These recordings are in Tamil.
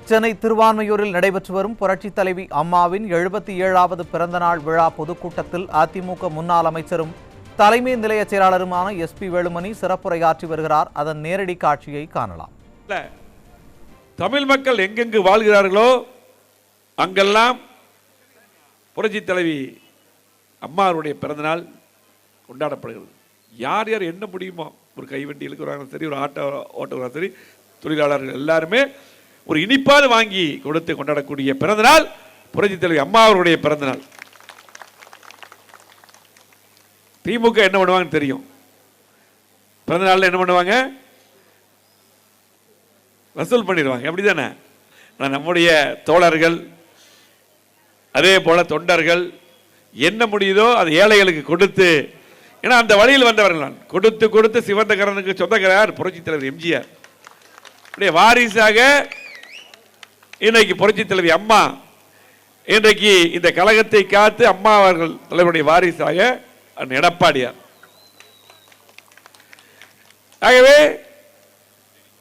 சென்னை திருவான்மையூரில் நடைபெற்று வரும் புரட்சித் தலைவி அம்மாவின் 77வது பிறந்தநாள் விழா பொதுக்கூட்டத்தில் அதிமுக முன்னாள் அமைச்சரும் தலைமை நிலைய செயலாளருமான எஸ்பி வேலுமணி சிறப்புரையாற்றி வருகிறார். அதன் நேரடி காட்சியை காணலாம். தமிழ் மக்கள் எங்கெங்கு வாழ்கிறார்களோ அங்கெல்லாம் புரட்சித் தலைவி அம்மாவுடைய பிறந்தநாள் கொண்டாடப்படுகிறது. யார் யார் என்ன முடியுமோ, ஒரு கைவண்டி இருக்கிறாங்க சரி, ஒரு ஆட்டோ ஓட்டுறாங்க சரி, தொழிலாளர்கள் எல்லாருமே ஒரு இனிப்பாவது வாங்கி கொடுத்து கொண்டாடக்கூடிய பிறந்தநாள் புரட்சித் தலைவி அம்மா அவருடைய பிறந்தநாள். திமுக என்ன பண்ணுவாங்கன்னு தெரியும். பிறந்தநாள் என்ன பண்ணுவாங்க? வசூல் பண்ணிடுவாங்க. அப்படிதானே? நம்முடைய தோழர்கள் அதே போல தொண்டர்கள் என்ன முடியுதோ அது ஏழைகளுக்கு கொடுத்து, ஏன்னா அந்த வழியில் வந்தவர்கள் நான் கொடுத்து கொடுத்து சிவந்த கரனுக்கு சொந்தக்காரர் புரட்சித் தலைவர் எம்ஜிஆர் வாரிசாக இன்றைக்கு புரட்சித் தலைவி அம்மா, இன்றைக்கு இந்த கழகத்தை காத்து அம்மா அவர்கள் தலைவருடைய வாரிசாக எடப்பாடியார். ஆகவே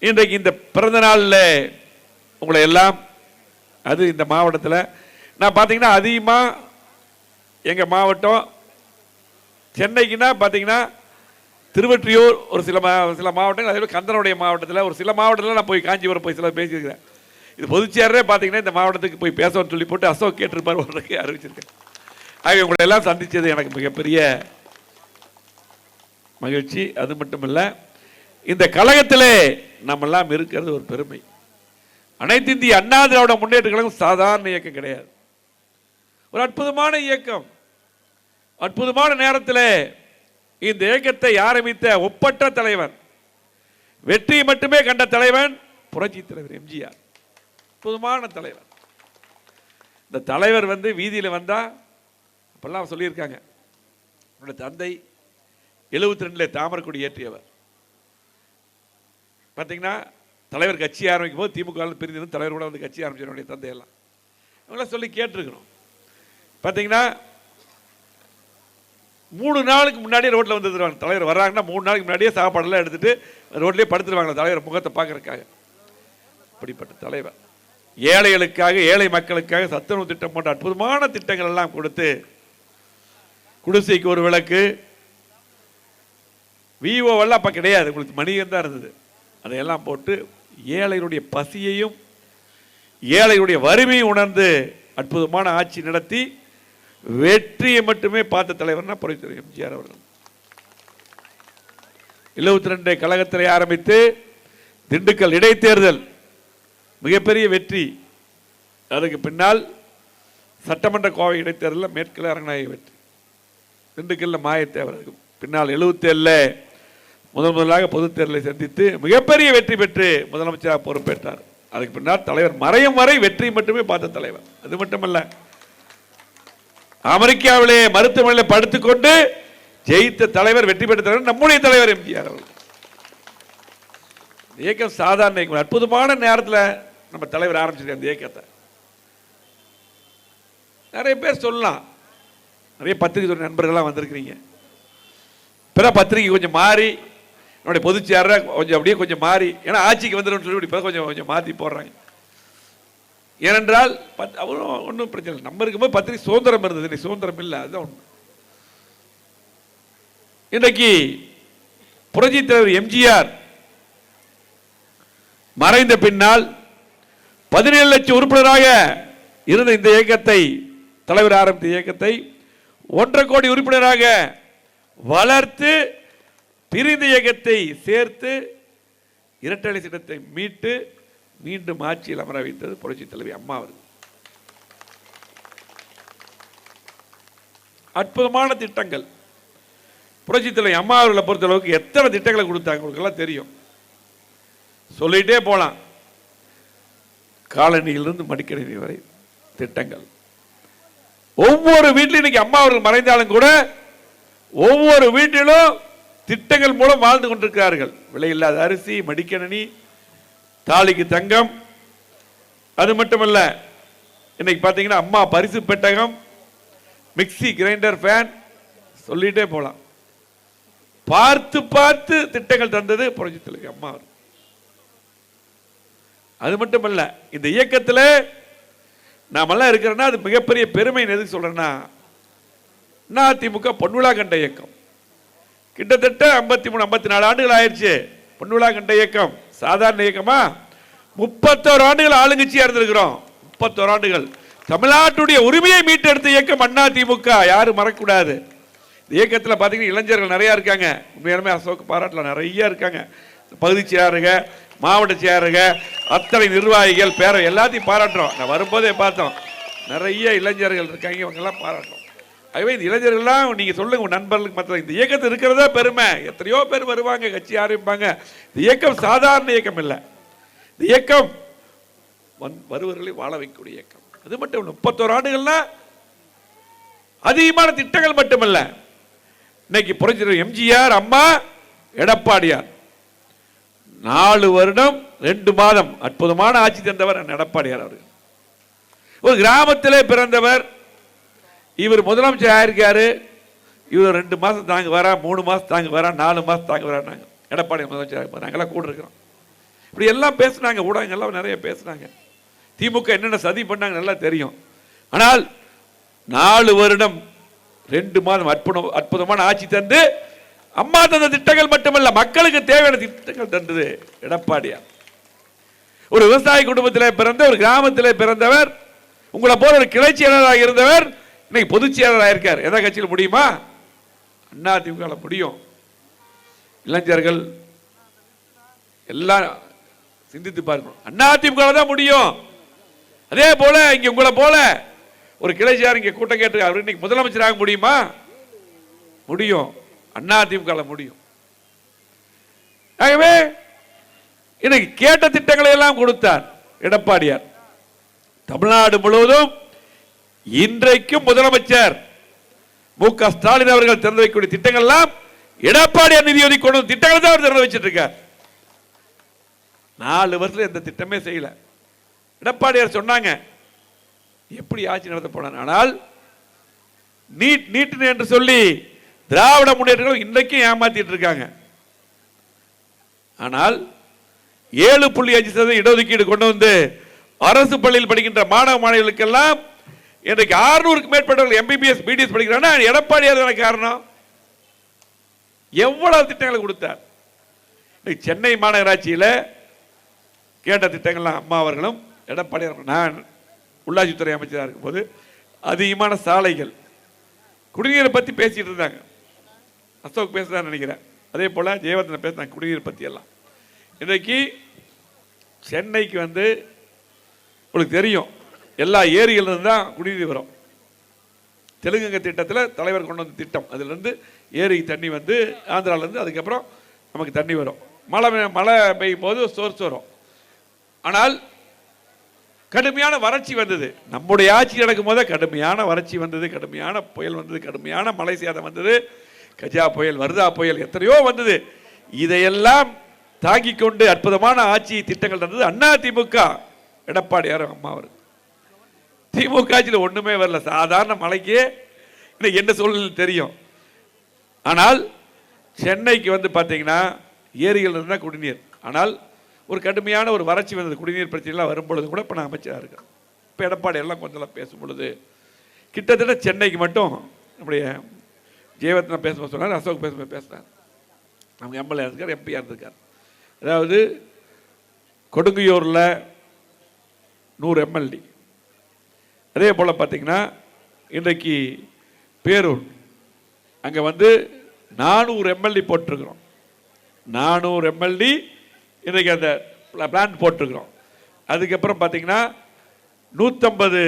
இன்றைக்கு இந்த பிறந்த நாளில் உங்களை எல்லாம், அது இந்த மாவட்டத்தில் நான் பார்த்தீங்கன்னா அதிகமாக எங்கள் மாவட்டம் சென்னைக்குன்னா பார்த்தீங்கன்னா திருவொற்றியூர், ஒரு சில மாவட்டங்கள், அதே போல் கந்தனுடைய மாவட்டத்தில் ஒரு சில மாவட்டத்தில் நான் போய் காஞ்சிபுரம் போய் சில பேசியிருக்கிறேன். இது பொதுச்சேரே பார்த்தீங்கன்னா இந்த மாவட்டத்துக்கு போய் பேசணும்னு சொல்லி போட்டு அசோக் கேட்டிருப்பார், ஒன்றைக்கு அறிவிச்சிருக்கேன். ஆக உங்களை எல்லாம் சந்தித்தது எனக்கு மிகப்பெரிய மகிழ்ச்சி. அது மட்டும் இல்லை, இந்த கழகத்திலே நம்மெல்லாம் இருக்கிறது ஒரு பெருமை. அனைத்து இந்திய அண்ணா திராவிட முன்னேற்ற கழகம் சாதாரண இயக்கம் கிடையாது, ஒரு அற்புதமான இயக்கம். அற்புதமான நேரத்தில் இந்த இயக்கத்தை ஆரம்பித்த ஒப்பற்ற தலைவர், வெற்றியை மட்டுமே கண்ட தலைவன் புரட்சித் தலைவர் எம்ஜிஆர். அற்புதமான தலைவர். இந்த தலைவர் வீதியில் வந்தா அப்பெல்லாம் சொல்லியிருக்காங்க, என்னோட தந்தை 72 தாமரக்கொடி ஏற்றியவர். பார்த்தீங்கன்னா தலைவர் கட்சி ஆரம்பிக்கும் போது திமுக பிரிந்து தலைவர் கூட கட்சி ஆரம்பிச்சு என்னுடைய தந்தையெல்லாம் அவங்களாம் சொல்லி கேட்டிருக்கணும். பார்த்தீங்கன்னா 3 நாளுக்கு முன்னாடியே ரோட்டில் வந்துடுவாங்க. தலைவர் வர்றாங்கன்னா 3 நாளைக்கு முன்னாடியே சாப்பாடெல்லாம் எடுத்துட்டு ரோட்லேயே படுத்துருவாங்க தலைவர் முகத்தை பார்க்கறதுக்காக. அப்படிப்பட்ட தலைவர் ஏழைகளுக்காக, ஏழை மக்களுக்காக சத்துணவு திட்டம் போன்ற அற்புதமான திட்டங்கள் எல்லாம் கொடுத்து, குடிசைக்கு ஒரு விளக்கு, விஓவெல்லாம் அப்போ கிடையாது, உங்களுக்கு மணியம் தான் இருந்தது, அதையெல்லாம் போட்டு ஏழைகளுடைய பசியையும் ஏழைகளுடைய வறுமையை உணர்ந்து அற்புதமான ஆட்சி நடத்தி வெற்றியை மட்டுமே பார்த்த தலைவர்னா புரட்சித் தலைவர் எம்ஜிஆர் அவர்கள். 72 கழகத்திலே ஆரம்பித்து திண்டுக்கல் இடைத்தேர்தல் மிகப்பெரிய வெற்றி. அதுக்கு பின்னால் சட்டமன்ற கோவை இடைத்தேர்தலில் மேற்கில் அரங்கநாயகி வெற்றி, திண்டுக்கல்ல மாயத்தேவருக்கு பின்னால் 77 முதலாக பொதுத் தேர்தலை சந்தித்து மிகப்பெரிய வெற்றி பெற்று முதலமைச்சராக பொறுப்பேற்றார். அதுக்கு பின்னால் தலைவர் மறையும் வரை வெற்றி மட்டுமே பார்த்த தலைவர். அது மட்டுமல்ல, அமெரிக்காவிலே மருத்துவமனையில் படுத்துக்கொண்டு ஜெயித்த தலைவர், வெற்றி பெற்ற தலைவர் நம்முடைய தலைவர் எம்ஜிஆர் அவர்கள். இயக்கம் சாதாரண இயக்கம். அற்புதமான நேரத்தில் நம்ம தலைவர் ஆரம்பிச்சிருக்க அந்த இயக்கத்தை நிறைய பேர் சொல்லலாம். நிறைய பத்திரிகை நண்பர்கள்லாம் வந்திருக்கிறீங்க. பிற பத்திரிகை கொஞ்சம் மாறி, என்னுடைய பொதுச்செயலாளர் கொஞ்சம் அப்படியே கொஞ்சம் மாறி, ஏன்னா ஆட்சிக்கு வந்துடும் சொல்லி இப்போ கொஞ்சம் கொஞ்சம் மாற்றி போடுறாங்க. ஏனென்றால் அவரும் ஒன்றும் பிரச்சனை இல்லை, நம்ம இருக்கும்போது பத்திரிகை சுதந்திரம் இருந்தது, இன்னைக்கு சுதந்திரம் இல்லை, அதுதான் ஒன்று. இன்றைக்கு புரட்சித் தலைவர் எம்ஜிஆர் மறைந்த பின்னால் 17 லட்சம் உறுப்பினராக இருந்த இந்த இயக்கத்தை, தலைவர் ஆரம்பித்த இயக்கத்தை 1.5 கோடி உறுப்பினராக வளர்த்து, பிரிந்த இயக்கத்தை சேர்த்து இரட்டை சட்டத்தை மீட்டு மீண்டும் ஆட்சியில் அமர வைத்தது புரட்சித் தலைவி அம்மா அவர்கள். அற்புதமான திட்டங்கள் புரட்சித் தலைவி அம்மா அவர்களை பொறுத்தளவுக்கு எத்தனை திட்டங்களை கொடுத்தாங்க உங்களுக்கெல்லாம் தெரியும், சொல்லிட்டே போலாம். காலனியிலிருந்து மடிக்கணினி வரை திட்டங்கள். ஒவ்வொரு வீட்டிலும் இன்னைக்கு அம்மா அவர்கள் மறைந்தாலும் கூட ஒவ்வொரு வீட்டிலும் திட்டங்கள் மூலம் வாழ்ந்து கொண்டிருக்கிறார்கள். விலையில்லாத அரிசி, மடிக்கணினி, தாலிக்கு தங்கம். அது மட்டுமல்ல, இன்னைக்கு பார்த்தீங்கன்னா அம்மா பரிசு பெட்டகம், மிக்சி, கிரைண்டர், ஃபேன், சொல்லிட்டே போலாம். பார்த்து பார்த்து திட்டங்கள் தந்தது புரட்சித் தலைவி அம்மா. அது மட்டும் இல்ல, இந்த இயக்கத்தில் நாமெல்லாம் இருக்கிறோன்னா அது மிகப்பெரிய பெருமை. எதுக்கு சொல்றேன்னா, அதிமுக பொன்விழா கண்ட இயக்கம். கிட்டத்தட்ட 53 54 ஆண்டுகள் ஆயிடுச்சு. பொன்விழா கண்ட இயக்கம் சாதாரண இயக்கமா? 31 ஆண்டுகள் ஆளுங்கட்சியா இருந்திருக்கிறோம். 31 ஆண்டுகள் தமிழ்நாட்டுடைய உரிமையை மீட்டெடுத்த இயக்கம் அதிமுக. யாரும் மறக்கக்கூடாது. இந்த இயக்கத்தில் பார்த்தீங்கன்னா இளைஞர்கள் நிறைய இருக்காங்க. உண்மையாலுமே அசோக் பாராட்டலாம் நிறைய இருக்காங்க. பகுதி செயலாளருங்க, மாவட்ட செயலாளருங்க, அத்தனை நிர்வாகிகள், பேர எல்லாத்தையும் பாராட்டுறோம். நான் வரும்போதே பார்த்தோம், நிறைய இளைஞர்கள் இருக்காங்க. இவங்கெல்லாம் பாராட்டுறோம். ஆகவே இந்த இளைஞர்கள்லாம் நீங்கள் சொல்லுங்க உங்கள் நண்பர்களுக்கு. மற்ற இந்த இயக்கத்தில் இருக்கிறதா பெருமை. எத்தனையோ பேர் வருவாங்க, கட்சி ஆரம்பிப்பாங்க. இந்த இயக்கம் சாதாரண இயக்கம் இல்லை. இந்த இயக்கம் வருவர்களை வாழ வைக்கக்கூடிய இயக்கம். அது மட்டும் இல்லை, 31 ஆண்டுகள்னா அதிகமான திட்டங்கள் மட்டுமல்ல. இன்னைக்கு புரட்சி எம்ஜிஆர், அம்மா, எடப்பாடியார் 4 வருடம் 2 மாதம் அற்புதமான ஆட்சி தந்தவர் எடப்பாடியார் அவர்கள். ஒரு கிராமத்திலே பிறந்தவர். இவர் முதலமைச்சர் ஆயிருக்காரு. இவர் 2 மாசம் தாங்க வரா, 3 மாசம் தாங்க வரா, 4 மாசம் தாங்க வரா. நாங்கள் எடப்பாடி முதலமைச்சர் நாங்கெல்லாம் கூட இருக்கிறோம். இப்படி எல்லாம் பேசுனாங்க, ஊடகங்கள்லாம் நிறைய பேசுனாங்க. திமுக என்னென்ன சதி பண்ணாங்க நல்லா தெரியும். ஆனால் 4 வருடம் 2 மாதம் அற்புதமான ஆட்சி தந்து அம்மா தந்த திட்டங்கள் மட்டுமல்ல, மக்களுக்கு தேவையான திட்டங்கள் தந்தது எடப்பாடியார். ஒரு விவசாய குடும்பத்தில் பிறந்த, ஒரு கிராமத்தில் பிறந்தவர், உங்களை போல ஒரு கிளை செயலாளராக இருந்தவர், இன்னைக்கு பொதுச் செயலாளராக இருக்கார். எந்த கட்சியில் முடியுமா? அதிமுக முடியும். இளைஞர்கள் எல்லாம் சிந்தித்து பார்க்கணும். அதிமுக தான் முடியும். அதே போல இங்க உங்களை போல ஒரு கிளை செயலாளர் இங்க கூட்டம் கேட்டு அவர் இன்னைக்கு முதலமைச்சராக முடியுமா? முடியும். அதிமுக முடியும். ஆகவே இன்னைக்கு கேட்ட திட்டங்களை எல்லாம் கொடுத்தார் எடப்பாடியார். தமிழ்நாடு முழுவதும் இன்றைக்கும் முதலமைச்சர் மு.க. ஸ்டாலின் அவர்கள் திறந்து வைக்கக்கூடிய திட்டங்கள் எல்லாம் எடப்பாடியார் நிதி ஒதுக்கி கொண்டு திட்டங்கள் தான் அவர் திறந்து வச்சிட்டு இருக்கார். 4 வருஷத்துல எந்த திட்டமே செய்யல. எடப்பாடியார் சொன்னாங்க எப்படி ஆட்சி நடத்த போனார். ஆனால் நீட் என்று சொல்லி திராவிட முன்னேற்றங்கள் இன்றைக்கும் ஏமாத்திட்டு இருக்காங்க. ஆனால் 7.5% இடஒதுக்கீடு கொண்டு வந்து அரசு பள்ளியில் படிக்கின்ற மாணவ மாணவிகளுக்கெல்லாம் இன்றைக்கு 600க்கு மேற்பட்டவர்கள் எம்பிபிஎஸ் பிடிஎஸ் படிக்கிறாங்க. எடப்பாடியார் தான காரணம். எவ்வளவு திட்டங்களை கொடுத்தார். சென்னை மாநகராட்சியில் கேட்ட திட்டங்கள்லாம் அம்மா அவர்களும் எடப்பாடியார், நான் உள்ளாட்சித்துறை அமைச்சராக இருக்கும்போது அதிகமான சாலைகள், குடிநீரை பற்றி பேசிட்டு இருந்தாங்க. அசோக் பேசுறான்னு நினைக்கிறேன். அதே போல ஜெயவர்தன் பேசுறாங்க குடிநீர் பற்றி எல்லாம். இன்றைக்கு சென்னைக்கு வந்து உங்களுக்கு தெரியும், எல்லா ஏரியிலிருந்து தான் குடிநீர் வரும். தெலுங்குங்க திட்டத்தில் தலைவர் கொண்டு வந்த திட்டம், அதிலிருந்து ஏரிக்கு தண்ணி வந்து ஆந்திராவிலேருந்து அதுக்கப்புறம் நமக்கு தண்ணி வரும். மழை பெய்யும் போது சோர்ஸ் வரும். ஆனால் கடுமையான வறட்சி வந்தது. நம்முடைய ஆட்சி நடக்கும் போது கடுமையான வறட்சி வந்தது, கடுமையான புயல் வந்தது, கடுமையான மழை சேதம் வந்தது, கஜா புயல், வர்தா புயல், எத்தனையோ வந்தது. இதையெல்லாம் தாங்கிக் கொண்டு அற்புதமான ஆட்சி திட்டங்கள் தந்தது அதிமுக, எடப்பாடியார் அம்மா அவர். திமுக ஆட்சியில் ஒண்ணுமே வரல. சாதாரண மழைக்கே இன்னைக்கு என்ன சூழ்நிலை தெரியும். ஆனால் சென்னைக்கு வந்து பார்த்தீங்கன்னா ஏரிகள் இருந்தால் குடிநீர். ஆனால் ஒரு கடுமையான ஒரு வறட்சி வந்தது. குடிநீர் பிரச்சனைலாம் வரும்பொழுது கூட இப்போ நான் அமைச்சராக இருக்கேன். இப்போ எடப்பாடி எல்லாம் கொஞ்சம் பேசும் பொழுது கிட்டத்தட்ட சென்னைக்கு மட்டும் நம்முடைய ஜெயவர்தன் பேசும்போது சொன்னார், அசோக் பேசும்போது பேசினார். அவங்க எம்எல்ஏ இருக்கார், எம்பியாக இருந்திருக்கார். அதாவது கொடுங்கையூரில் 100 எம்எல்டி, அதே போல் பார்த்தீங்கன்னா இன்றைக்கு பேரூர் அங்கே வந்து 400 எம்எல்டி போட்டிருக்கிறோம். 400 எம்எல்டி இன்றைக்கி அந்த பிளான் போட்டிருக்கிறோம். அதுக்கப்புறம் பார்த்தீங்கன்னா 150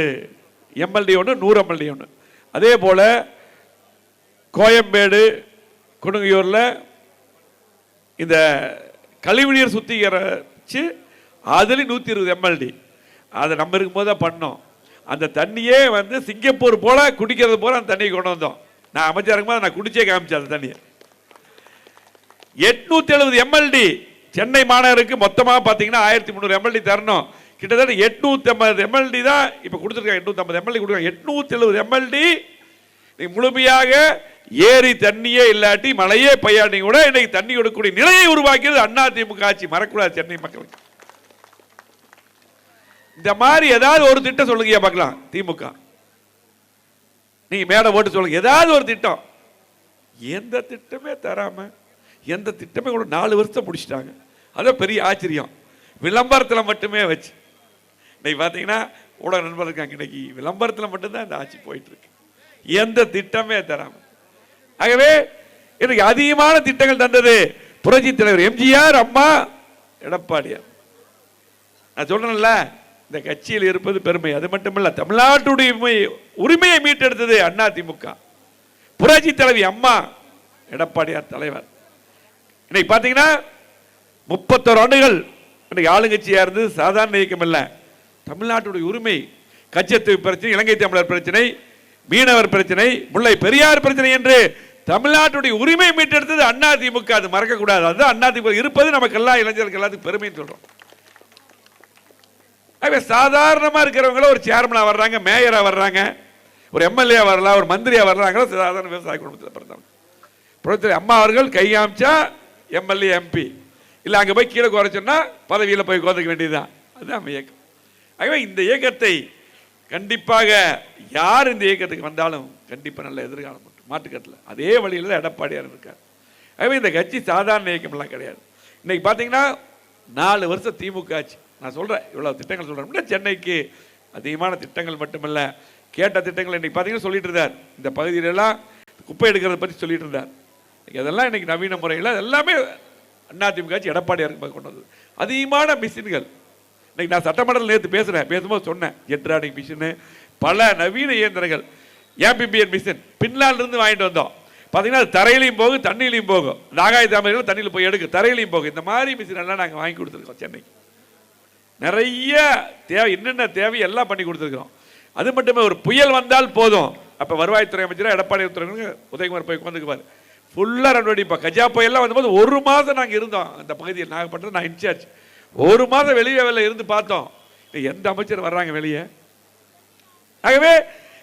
எம்எல்டி ஒன்று, 100 எம்எல்டி ஒன்று. அதே போல் கோயம்பேடு கொடுங்கையூரில் இந்த கழிவுநீர் சுத்திகரிச்சு அதில் 120 எம்எல்டி. அதை நம்ம இருக்கும்போது தான் பண்ணோம். அந்த தண்ணியே வந்து சிங்கப்பூர் போல குடிக்கிறது போல அந்த தண்ணியை கொண்டு வந்தோம். நான் அமைச்சர் இருக்கும்போது நான் குடிச்சே காமிச்சேன் அந்த தண்ணியை. 870 எம்எல்டி சென்னை மாநகருக்கு மொத்தமாக பார்த்தீங்கன்னா 1300 எம்எல்டி தரணும். கிட்டத்தட்ட 850 எம்எல்டி தான் இப்போ கொடுத்துருக்காங்க. 850 எம்எல்டி கொடுக்குறாங்க. 870 எம்எல்டி முழுமையாக ஏரி தண்ணியே இல்லாட்டி மழையே பெய்யாட்டி கூட இன்னைக்கு தண்ணி கொடுக்கக்கூடிய நிலையை உருவாக்கியது அதிமுக ஆட்சி. மறக்கூடாது சென்னை மக்களுக்கு. இந்த மாதிரி ஏதாவது ஒரு திட்டம் சொல்லுங்க பார்க்கலாம். திமுக நீங்க மேல ஓட்டு சொல்லுங்க, ஏதாவது ஒரு திட்டம். எந்த திட்டமே தராம, எந்த திட்டமே கூட 4 வருஷத்தை முடிச்சிட்டாங்க. அதான் பெரிய ஆச்சரியம். விளம்பரத்தில் மட்டுமே வச்சு இன்னைக்கு பார்த்தீங்கன்னா ஊடக நண்பர் இருக்காங்க, இன்னைக்கு விளம்பரத்தில் மட்டும்தான் இந்த ஆட்சி போயிட்டு இருக்கு, எந்த திட்டமே தராம. ஆகவே இன்னைக்கு அதிகமான திட்டங்கள் தந்தது புரட்சி தலைவர் எம்ஜிஆர், அம்மா, எடப்பாடியார். நான் சொல்றேன்ல, இந்த கட்சியில் இருப்பது பெருமை. அது மட்டுமல்ல, தமிழ்நாட்டுடைய உரிமையை மீட்டெடுத்தது அதிமுக, புரட்சி தலைவி அம்மா, எடப்பாடியார் தலைவர். இன்னைக்கு பாத்தீங்கன்னா 31 ஆண்டுகள் இன்னைக்கு ஆளுங்கட்சியா இருந்தது சாதாரண இயக்கம் இல்ல. தமிழ்நாட்டுடைய உரிமை, கச்சத்தீவு பிரச்சனை, இலங்கை தமிழர் பிரச்சனை, மீனவர் பிரச்சனை, முல்லை பெரியார் பிரச்சனை என்று தமிழ்நாட்டுடைய உரிமை மீட்டெடுத்தது அதிமுக. அது மறக்க கூடாது. அதுதான் அதிமுக இருப்பது நமக்கு எல்லாம் இளைஞர்கள் எல்லாத்துக்கும் பெருமைன்னு சொல்றோம். சாதாரணமா இருக்கிறவங்கள ஒரு சேர்மனா வர்றாங்க, மேயரா வர்றாங்க, ஒரு எம்எல்ஏ வரலாம், ஒரு மந்திரியா வர்றாங்க, சாதாரண விவசாய குடும்பத்தில் பிறந்தவங்க. புரட்சி அம்மா அவர்கள் கை காமிச்சா எம்எல்ஏ எம்பி, இல்ல அங்க போய் கீழே குறைச்சோன்னா பதவியில போய் குறைக்க வேண்டியதுதான். அதுதான் இயக்கம். ஆகவே இந்த இயக்கத்தை கண்டிப்பாக யார் இந்த இயக்கத்துக்கு வந்தாலும் கண்டிப்பா நல்ல எதிர்காலம் மாட்டுக்கட்டல. அதே வழியில் தான் எடப்பாடியார் இருக்கார். ஆகவே இந்த கட்சி சாதாரண இயக்கம் எல்லாம் கிடையாது. இன்னைக்கு பாத்தீங்கன்னா 4 வருஷம் திமுக ஆட்சி. நான் சொல்றேன், இவ்வளவு திட்டங்கள் சொல்றேன். சென்னைக்கு அதிகமான திட்டங்கள் மட்டுமல்ல, கேட்ட திட்டங்கள் இன்னைக்கு பாத்தீங்கன்னா சொல்லிட்டு இருந்தார். இந்த பகுதியிலெல்லாம் குப்பை எடுக்கிறத பற்றி சொல்லிட்டு இருந்தார். அதெல்லாம் இன்னைக்கு நவீன முறையில் எல்லாமே அதிமுக ஆட்சி எடப்பாடியார் கொண்டு வந்தது. அதிகமான மிஷின்கள் இன்னைக்கு நான் சட்டமன்றத்தில் நேற்று பேசும்போது சொன்னேன், ஜெட்ரானிக் மிஷின், பல நவீன இயந்திரங்கள், ஏம்பிபிஎன் மிஷின் பின்லாண்ட இருந்து வாங்கிட்டு வந்தோம். பார்த்தீங்கன்னா தரையிலையும் போகும், தண்ணியிலையும் போகும். நாகாய தாமரைகள் தண்ணியில் போய் எடுக்கும், தரையிலையும் போகும். இந்த மாதிரி மிஷின் எல்லாம் நாங்கள் வாங்கி கொடுத்துருக்கோம். சென்னைக்கு நிறைய தேவை, என்னென்ன தேவை எல்லாம் பண்ணி கொடுத்துருக்கோம். அது மட்டுமே, ஒரு புயல் வந்தால் போதும், அப்போ வருவாய்த்துறை அமைச்சராக எடப்பாடி உதயகுமார் போய் உட்காந்துக்குவார், ஃபுல்லாக ரன் அடிப்பா. கஜா புயல்லாம் வந்தபோது 1 மாதம் நாங்கள் இருந்தோம் அந்த பகுதியில். நாகப்பட்டினம் நான் இன்சார்ஜ். 1 மாதம் வெளியே இருந்து பார்த்தோம். எந்த அமைச்சர் வர்றாங்க வெளியே? ஆகவே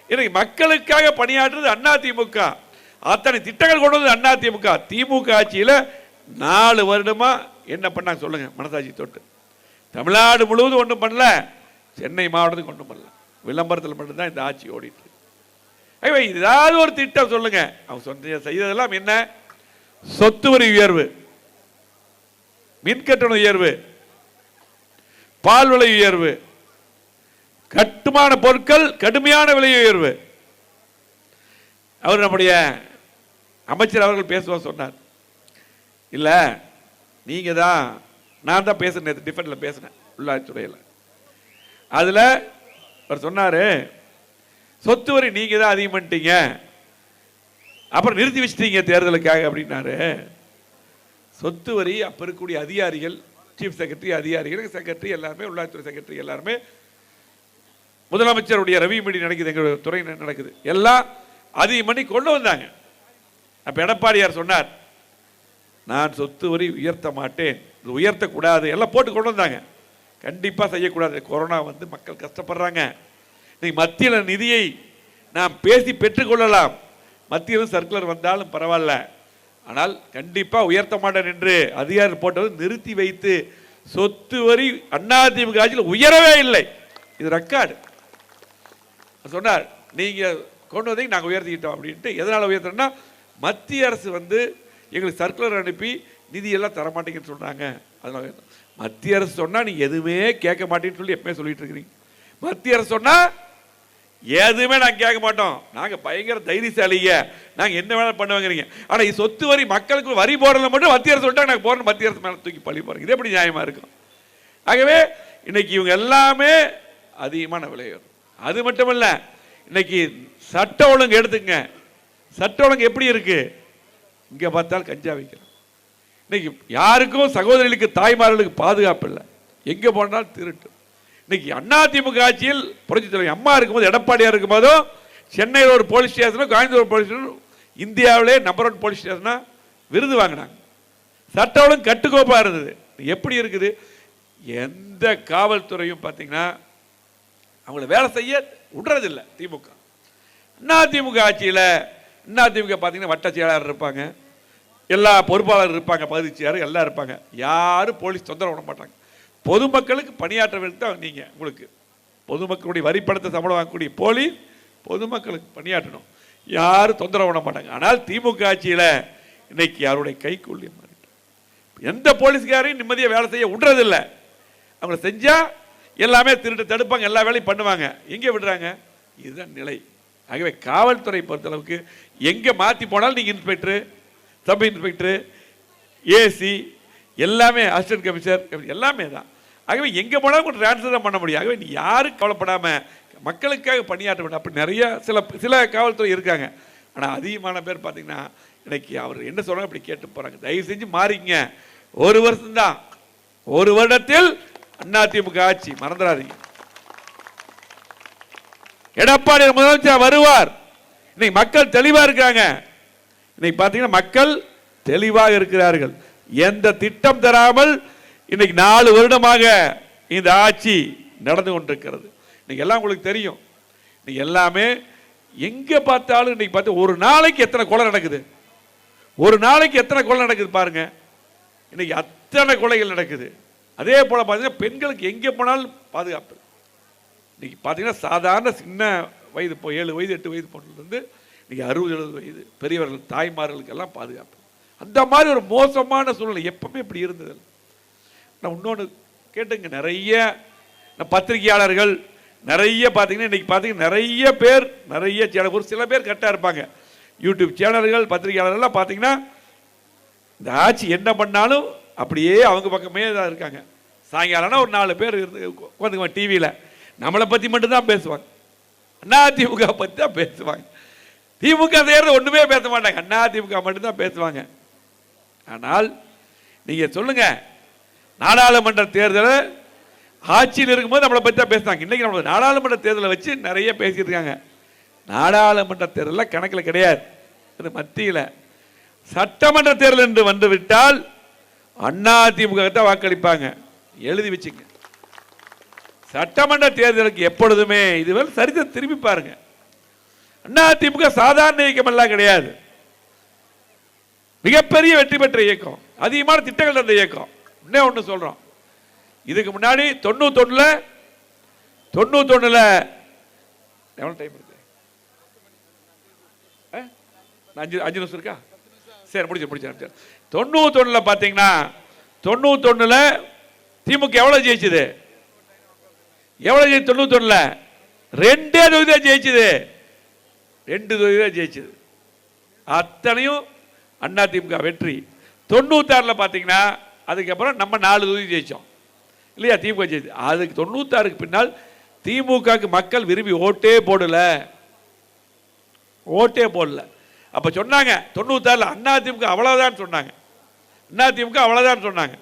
இன்னைக்கு மக்களுக்காக பணியாற்றுறது அதிமுக. அத்தனை திட்டங்கள் கொண்டு வந்து அதிமுக. திமுக ஆட்சியில் 4 வருடமா என்ன பண்ணாங்க சொல்லுங்க, மனசாட்சி தொட்டு. தமிழ்நாடு முழுவதும் ஒன்றும் பண்ணல, சென்னை மாவட்டத்துக்கு ஒன்றும் பண்ணல, விளம்பரத்தில் மட்டும்தான் இந்த ஆட்சி ஓடிட்டு. ஆகவே ஏதாவது ஒரு திட்டம் சொல்லுங்க. அவங்க சொன்ன செய்ததெல்லாம் என்ன? சொத்து வரி உயர்வு, மின்கட்டண உயர்வு, பால் விலை உயர்வு, கட்டுமான பொருட்கள் கடுமையான விலை உயர்வு. அவர் நம்முடைய அமைச்சர் அவர்கள் பேசுவார் சொன்னார், இல்ல நீங்க தான், நான் தான் பேசுறேன், டிஃபென்ஸ்ல பேசினேன் உள்ளாட்சித்துறையில். அதுல அவர் சொன்னாரு, சொத்து வரி நீங்க தான் அதிகம் பண்ணிட்டீங்க, அப்புறம் நிறுத்தி வச்சிட்டீங்க தேர்தலுக்காக அப்படின்னாரு. சொத்து வரி அப்ப இருக்கக்கூடிய அதிகாரிகள், சீஃப் செக்ரட்டரி, அதிகாரிகள், செக்ரட்டரி எல்லாருமே, உள்ளாட்சித்துறை செக்ரட்டரி எல்லாருமே, முதலமைச்சருடைய ரவிமணி நடக்குது, எங்களுடைய துறை நடக்குது, எல்லாம் அதிகம் பண்ணி கொண்டு வந்தாங்க. அப்ப எடப்பாடியார் சொன்னார், நான் சொத்து வரி உயர்த்த மாட்டேன், உயர்த்தக்கூடாது, எல்லாம் போட்டு கொண்டு வந்தாங்க. கண்டிப்பா செய்யக்கூடாது, கொரோனா வந்து மக்கள் கஷ்டப்படுறாங்க, மத்தியில் நிதியை நாம் பேசி பெற்றுக்கொள்ளலாம், மத்தியில் சர்க்குலர் வந்தாலும் பரவாயில்ல, ஆனால் கண்டிப்பா உயர்த்த மாட்டேன் என்று அதிகாரி போட்டது நிறுத்தி வைத்து சொத்து வரி அதிமுக ஆட்சியில் உயரவே இல்லை. இது ரெக்கார்டு. சொன்னார், நீங்க கொண்டு வந்தீங்க, நாங்கள் உயர்த்திக்கிட்டோம் அப்படின்ட்டு. எதனால உயர்த்தோம்னா, மத்திய அரசு வந்து எங்களுக்கு சர்க்குலர் அனுப்பி நிதியெல்லாம் தரமாட்டேங்கன்னு சொல்றாங்க. அதனால மத்திய அரசு சொன்னா நீங்க எதுவுமே கேட்க மாட்டேன்னு சொல்லி எப்பவுமே சொல்லிட்டு இருக்கிறீங்க. மத்திய அரசு சொன்னா எதுவுமே நாங்க கேட்க மாட்டோம், நாங்க பயங்கர தைரியசாலிங்க, நாங்க என்ன வேணாலும் பண்ணுவாங்கிறீங்க. ஆனா சொத்து வரி மக்களுக்கு வரி போடல மட்டும் மத்திய அரசு சொல்லிட்டாங்க, நாங்க போறோம், மத்திய அரசு மேல தூக்கி பழி போறோம். இது எப்படி நியாயமா இருக்கும்? ஆகவே இன்னைக்கு இவங்க எல்லாமே அதிகமான விலை வரும். அது மட்டுமல்ல, இன்னைக்கு சட்ட ஒழுங்கு எடுத்துங்க, சட்ட ஒழுங்கு எப்படி இருக்கு? இங்க பார்த்தால் கஞ்சா வைக்கிறோம். இன்னைக்கு யாருக்கும் சகோதரிகளுக்கு, தாய்மார்களுக்கு பாதுகாப்பு இல்லை, எங்க போனாலும் திருட்டு. இன்னைக்கு அதிமுக ஆட்சியில் புரட்சி தலைவர் அம்மா இருக்கும்போது, எடப்பாடியார் இருக்கும்போதும், சென்னையில் ஒரு போலீஸ் ஸ்டேஷனும், கோயம்புத்தூர் போலீஸ் ஸ்டேஷனும் இந்தியாவிலே நம்பர் 1 போலீஸ் ஸ்டேஷனா விருது வாங்கினாங்க. சட்ட ஒழுங்கு கட்டுக்கோப்பா இருந்தது. எப்படி இருக்குது? எந்த காவல்துறையும் பார்த்தீங்கன்னா அவங்கள வேலை செய்ய விடுறதில்லை திமுக. அதிமுக ஆட்சியில் அதிமுக பார்த்தீங்கன்னா வட்ட செயலாளர் இருப்பாங்க, எல்லா பொறுப்பாளர் இருப்பாங்க, பகுதி செயலாளர் எல்லாம் இருப்பாங்க, யாரும் போலீஸ் தொந்தரவு விட மாட்டாங்க. பொதுமக்களுக்கு பணியாற்ற தான் நீங்க உங்களுக்கு பொதுமக்களுடைய வரிப்பணத்தை சம்பளம் வாங்கக்கூடிய போலீஸ் பொதுமக்களுக்கு பணியாற்றணும், யாரும் தொந்தரவு பண்ண மாட்டாங்க. ஆனால் திமுக ஆட்சியில் இன்னைக்கு யாருடைய கைக்குள்ளே எந்த போலீஸ்காரையும் நிம்மதியாக வேலை செய்ய விடுறதில்லை. அவங்க செஞ்சா எல்லாமே திருட்டு தடுப்பாங்க, எல்லா வேலையும் பண்ணுவாங்க. எங்கே விடுறாங்க? இதுதான் நிலை. ஆகவே காவல்துறை பொறுத்தளவுக்கு எங்கே மாற்றி போனாலும் நீங்கள் இன்ஸ்பெக்டரு, சப் இன்ஸ்பெக்டரு, ஏசி எல்லாமே அசிஸ்டன்ட் கமிஷனர் எல்லாமே தான். ஆகவே எங்கே போனாலும் ட்ரான்ஸ்ஃபர் தான் பண்ண முடியும். ஆகவே நீ யாரும் கவலைப்படாமல் மக்களுக்காக பணியாற்ற வேண்டும். அப்படி நிறைய சில காவல்துறை இருக்காங்க. ஆனால் அதிகமான பேர் பார்த்தீங்கன்னா இன்னைக்கு அவர் என்ன சொல்றாங்க அப்படி கேட்டு போகிறாங்க. தயவு செஞ்சு மாறிங்க, ஒரு வருஷம்தான், ஒரு வருடத்தில் அதிமுக ஆட்சி மறந்துடாதீங்க. எடப்பாடி முதலமைச்சர் வருவார். இன்னைக்கு மக்கள் தெளிவாக இருக்காங்க. இன்னைக்கு பார்த்தீங்கன்னா மக்கள் தெளிவாக இருக்கிறார்கள். எந்த திட்டம் தராமல் இன்னைக்கு 4 வருடமாக இந்த ஆட்சி நடந்து கொண்டிருக்கிறது. இன்னைக்கு எல்லாம் உங்களுக்கு தெரியும். இன்னைக்கு எல்லாமே எங்க பார்த்தாலும் இன்னைக்கு பார்த்து ஒரு நாளைக்கு எத்தனை கொலை நடக்குது, ஒரு நாளைக்கு எத்தனை கொலை நடக்குது பாருங்க. இன்னைக்கு அத்தனை கொலைகள் நடக்குது. அதே போல பார்த்தீங்கன்னா பெண்களுக்கு எங்கே போனாலும் பாதுகாப்பு. இன்னைக்கு பார்த்தீங்கன்னா சாதாரண சின்ன வயது 7 வயது 8 வயது பொண்ணுலேருந்து இன்னைக்கு 60-70 வயது பெரியவர்கள் தாய்மார்களுக்கெல்லாம் பாதுகாப்பு. அந்த மாதிரி ஒரு மோசமான சூழ்நிலை எப்பவுமே இப்படி இருந்தது. நான் இன்னொன்று கேட்டுங்க, நிறைய பத்திரிகையாளர்கள் நிறைய பார்த்தீங்கன்னா இன்னைக்கு பார்த்தீங்கன்னா நிறைய பேர் நிறைய சேனல், ஒரு சில பேர் கரெக்டாக இருப்பாங்க. யூடியூப் சேனல்கள் பத்திரிகையாளர்கள்லாம் பார்த்தீங்கன்னா இந்த ஆட்சி என்ன பண்ணாலும் அப்படியே அவங்க பக்கமே தான் இருக்காங்க. சாயங்காலம்னா ஒரு 4 பேர் இருந்து உட்காந்துக்குவாங்க டிவியில், நம்மளை பற்றி மட்டும்தான் பேசுவாங்க, அதிமுக பற்றி தான் பேசுவாங்க. திமுக செய்யறது ஒன்றுமே பேச மாட்டாங்க, அதிமுக மட்டும்தான் பேசுவாங்க. ஆனால் நீங்கள் சொல்லுங்க, நாடாளுமன்ற தேர்தலை ஆட்சியில் இருக்கும்போது நம்மளை பற்றி தான் பேசுறாங்க. இன்னைக்கு நம்ம நாடாளுமன்ற தேர்தலை வச்சு நிறைய பேசிட்டு இருக்காங்க. நாடாளுமன்ற தேர்தலில் கணக்கில் கிடையாது, அது மத்தியில். சட்டமன்ற தேர்தல் என்று வந்துவிட்டால் அதிமுக தான் வாக்களிப்பாங்க. எழுதி வச்சுங்க. சட்டமன்ற தேர்தலுக்கு எப்பொழுதுமே இதுவரை சரிதை திரும்பி பாருங்க. அதிமுக சாதாரண இயக்கம் எல்லாம் கிடையாது, மிகப்பெரிய வெற்றி பெற்ற இயக்கம், அதிகமான திட்டங்கள் இருந்த இயக்கம். இன்னும் ஒன்று சொல்றோம், இதுக்கு முன்னாடி 91 எவ்வளவு டைம் இருக்கு? 5 நிமிஷம் இருக்கா? சரி, முடிச்சு 91 பாத்தீங்கன்னா 91 திமுக எவ்வளவு ஜெயிச்சது? எவ்வளவு ஜெயிச்சு? 91 2 தொகுதி ஜெயிச்சது, 2 தொகுதி ஜெயிச்சது. அத்தனையும் அதிமுக வெற்றி. 96 பாத்தீங்கன்னா அதுக்கப்புறம் நம்ம 4 தொகுதி ஜெயிச்சோம் இல்லையா? திமுக ஜெயிச்சு. அதுக்கு 96க்கு பின்னால் திமுகக்கு மக்கள் விரும்பி ஓட்டே போடல. அப்ப சொன்னாங்க 96 அதிமுக அவ்வளவுதான் சொன்னாங்க, அதிமுக அவ்வளவுதான் சொன்னாங்க.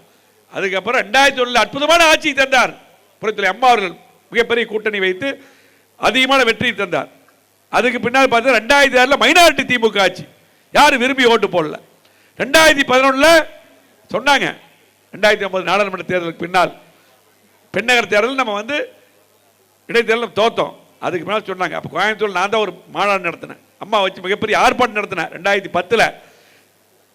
அதுக்கப்புறம் 2001 அற்புதமான ஆட்சி தந்தார் புரட்சித்தலைவர் அம்மா அவர்கள், மிகப்பெரிய கூட்டணி வைத்து அதிகமான வெற்றி தந்தார். அதுக்கு பின்னால் பார்த்தா 2006 மைனாரிட்டி திமுக ஆட்சி, யாரும் விரும்பி ஓட்டு போடல. 2011 சொன்னாங்க 2009 நாடாளுமன்ற தேர்தலுக்கு பின்னால் பெண்ணகர் தேர்தல் நம்ம இடைத்தேர்தல் தோத்தோம். அதுக்கு பின்னால் சொன்னாங்க, அப்போ கோயம்புத்தூர் நான் தான் ஒரு மாநாடு நடத்தினேன், அம்மா வச்சு மிகப்பெரிய ஆர்ப்பாட்டம் நடத்தினேன். 2010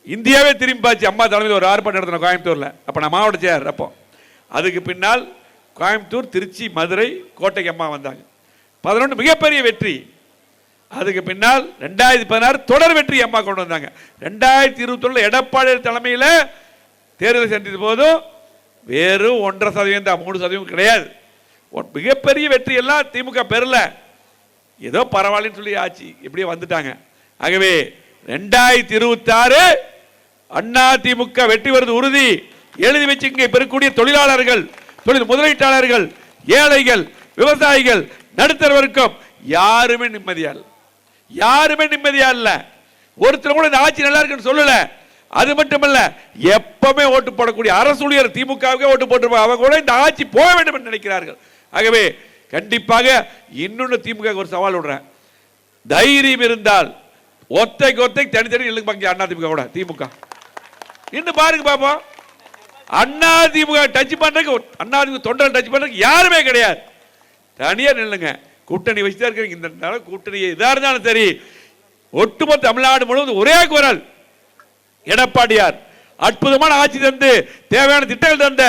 இந்தியாவே திரும்பி பார்த்து அம்மா தலைமையில் ஒரு ஆர்ப்பாட்டம் நடத்தின கோயம்புத்தூரில். அப்போ நான் மாவட்ட செயலர். அப்போ அதுக்கு பின்னால் கோயம்புத்தூர், திருச்சி, மதுரை, கோட்டைக்கு அம்மா வந்தாங்க. 11 மிகப்பெரிய வெற்றி. அதுக்கு பின்னால் 2016 தொடர் வெற்றி அம்மா கொண்டு வந்தாங்க. 2021 எடப்பாடி தலைமையில் தேர்தலை சந்தித்த போதும் வெறும் 1.5% தான், 3% கிடையாது. மிகப்பெரிய வெற்றி எல்லாம் திமுக பெறல, ஏதோ பரவாயில்லன்னு சொல்லி ஆட்சி இப்படியே வந்துட்டாங்க. ஆகவே 2026 அதிமுக வெற்றி வருது உறுதி. எழுதி வச்சுங்க. பெறக்கூடிய தொழிலாளர்கள், தொழில் முதலீட்டாளர்கள், ஏழைகள், விவசாயிகள், நடுத்தர வர்க்கம் யாருமே நிம்மதியா இல்ல, யாருமே நிம்மதியா இல்ல. ஒருத்தர் கூட இந்த ஆட்சி நல்லா இருக்குன்னு சொல்லல. அது மட்டுமல்ல, எப்பவுமே ஓட்டு போடக்கூடிய அரசு ஊழியர் திமுகவுக்கே ஓட்டு போட்டிருப்பாங்க, அவங்க கூட இந்த ஆட்சி போக வேண்டும் என்று நினைக்கிறார்கள். ஆகவே கண்டிப்பாக இன்னொன்று திமுக ஒரு சவால் விடுறேன், தைரியம் இருந்தால் ஒத்தைக்கு ஒத்தை தனித்தனி எழுதுங்க. அண்ணா திமுக கூட திமுக இன்னும் பாருங்க பாப்போம். அண்ணா திமுக டச் பண்றதுக்கு, அண்ணா திமுக தொண்டர்கள் டச் பண்றதுக்கு யாருமே கிடையாது. தனியா நில்லுங்க. கூட்டணி வச்சுதான் இருக்கிறீங்க. இந்த கூட்டணி இதா இருந்தாலும் சரி, ஒட்டுமொத்த தமிழ்நாடு முழுவதும் ஒரே குரல், எடப்பாடியார் அற்புதமான ஆட்சி தந்து தேவையான திட்டங்கள் தந்த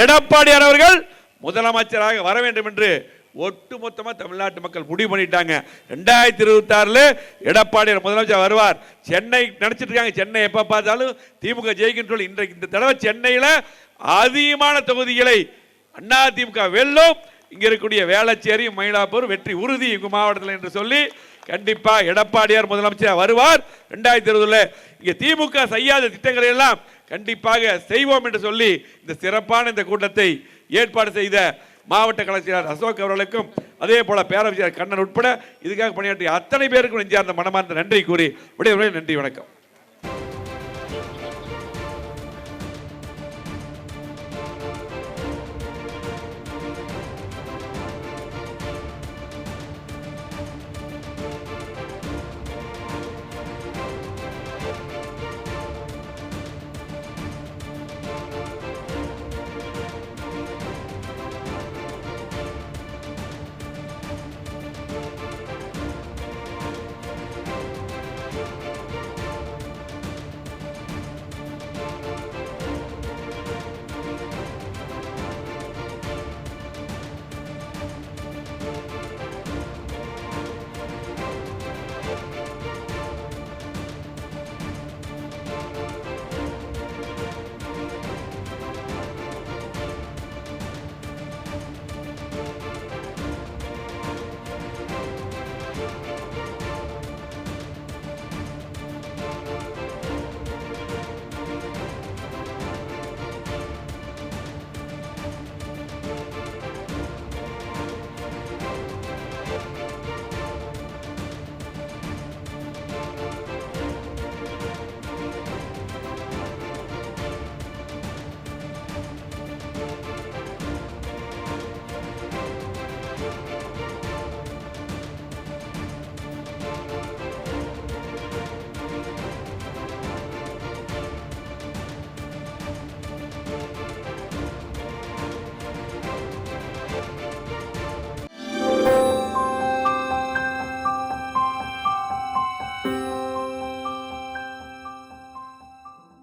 எடப்பாடியார் அவர்கள் முதலமைச்சராக வர வேண்டும் என்று ஒட்டு மொத்தமாக தமிழ்நாட்டு மக்கள் முடிவு பண்ணிட்டாங்க. 2026 எடப்பாடியார் முதலமைச்சர் வருவார். சென்னை நினைச்சிட்டு இருக்காங்க, சென்னை எப்ப பார்த்தாலும் திமுக ஜெயிக்கின்ற சொல்லி. இன்றைக்கு இந்த தடவை சென்னையில் அதிகமான தொகுதிகளை அதிமுக வெல்லும். இங்க இருக்கக்கூடிய வேளச்சேரி, மயிலாப்பூர் வெற்றி உறுதி இங்க மாவட்டத்தில் என்று சொல்லி கண்டிப்பா எடப்பாடியார் முதலமைச்சர் வருவார். 2020 இங்க திமுக செய்யாத திட்டங்களை எல்லாம் கண்டிப்பாக செய்வோம் என்று சொல்லி இந்த சிறப்பான இந்த கூட்டத்தை ஏற்பாடு செய்த மாவட்ட கலைஞர் அசோக் அவர்களுக்கும் அதே போல பேரவையாளர் கண்ணன் உட்பட இதுக்காக பணியாற்றிய அத்தனை பேருக்கும் நெஞ்சார்ந்த மனமார்ந்த நன்றி கூறி விடைபெறுகிறேன். நன்றி, வணக்கம்.